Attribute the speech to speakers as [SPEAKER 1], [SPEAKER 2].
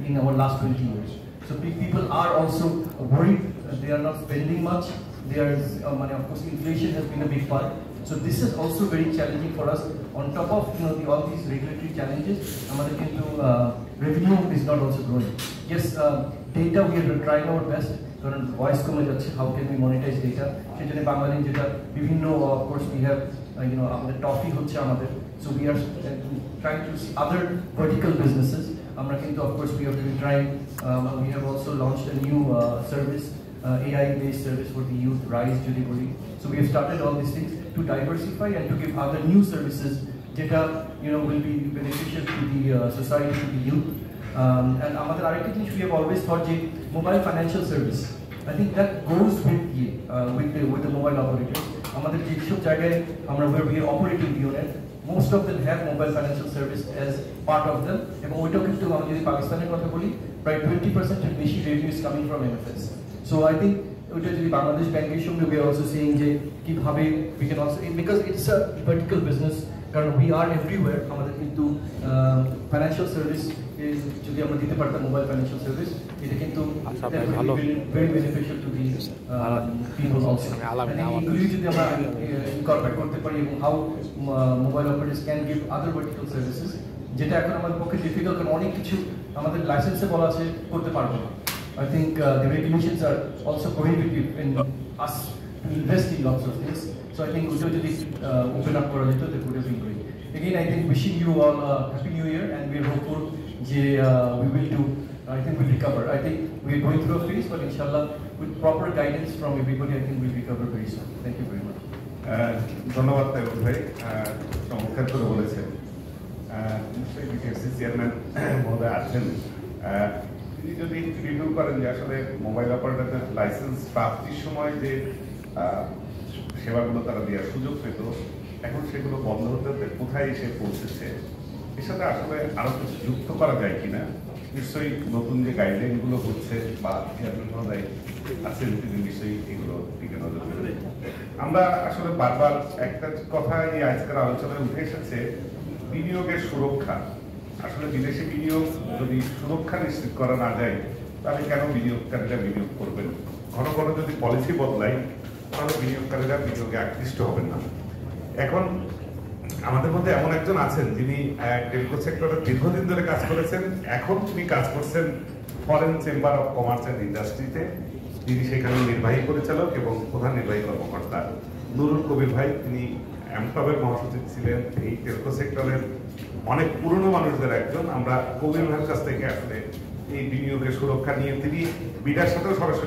[SPEAKER 1] in our last 20 years. So people are also worried. They are not spending much. There's money. Of course, inflation has been a big part. So this is also very challenging for us. On top of all these regulatory challenges, revenue is not also growing. Yes, data we are trying our best. Voice how can we monetize data? Of course, we have the toffee so we are trying to see other vertical businesses. Of course, we have been trying. We have also launched a new service. AI-based service for the youth, Rise Delivery. So we have started all these things to diversify and to give other new services that will be beneficial to the society, to the youth. And we have always thought mobile financial service. I think that goes with the mobile operators. Where we are operating the unit, most of them have mobile financial service as part of them. And we talk to Pakistan, right? 20% of revenue is coming from MFS. So I think Bangladesh Bank we are also seeing we can also, because it's a vertical business, we are everywhere. Financial service is mobile financial service. It will be very beneficial to the people also. And incorporate how mobile operators can give other vertical services. Difficult license I think the regulations are also prohibitive in us to invest in lots of things. So I think we should open up for a little, that would have been great. Again, I think wishing you all a happy new year, and we're hopeful we will do. I think we'll recover. I think we're going through a phase, but inshallah, with proper guidance from everybody, I think we'll recover very soon. Thank you very much.
[SPEAKER 2] ধন্যবাদ তাইবুল ভাই, চমৎকার করে বলেছেন। নিশ্চয়ই BTRC chairman মহোদয় আছেন, তিনি যদি রিভিউ করেন যে আসলে মোবাইল অপারেটরদের লাইসেন্স প্রাপ্তির সময় যে সেবাগুলো তারা দেওয়ার সুযোগ পেত, এখন সেগুলো বন্ধ হতে হতে কোথায় এসে পৌঁছেছে, এর সাথে আসলে আরো কিছু যুক্ত করা যায় কিনা। নিশ্চয়ই নতুন যে গাইডলাইনগুলো হচ্ছে বা চেয়ারম্যান মহোদয় আছেন, তিনি নিশ্চয়ই এগুলো দিকে নজর দেবেন। আমরা আসলে বারবার একটা কথা এই আজকের আলোচনায় উঠে এসেছে, বিনিয়োগের সুরক্ষা। আসলে বিদেশি বিনিয়োগ যদি সুরক্ষা নিশ্চিত করা না যায়, তাহলে কেন বিনিয়োগকারীরা বিনিয়োগ করবেন? ঘন ঘন যদি পলিসি বদলায়, তাহলে বিনিয়োগকারীরা বিনিয়োগে আকৃষ্ট হবেন না। এখন আমাদের মধ্যে এমন একজন আছেন যিনি টেলিকম সেক্টরে দীর্ঘদিন ধরে কাজ করেছেন, এখন তিনি কাজ করছেন foreign chamber of commerce and ইন্ডাস্ট্রিতে। তিনি সেখানে নির্বাহী পরিচালক এবং প্রধান নির্বাহী কর্মকর্তা। নুরুল কবির ভাই, তিনি অ্যামটবের মহাসচিব ছিলেন। এই টেলিকম সেক্টরের অনেক পুরনো মানুষদের একজন। আমরা কবির ভাইয়ের কাছ থেকে আসলে এই বিনিয়োগের সুরক্ষা নিয়ে তিনি বিডার সাথেও সরাসরি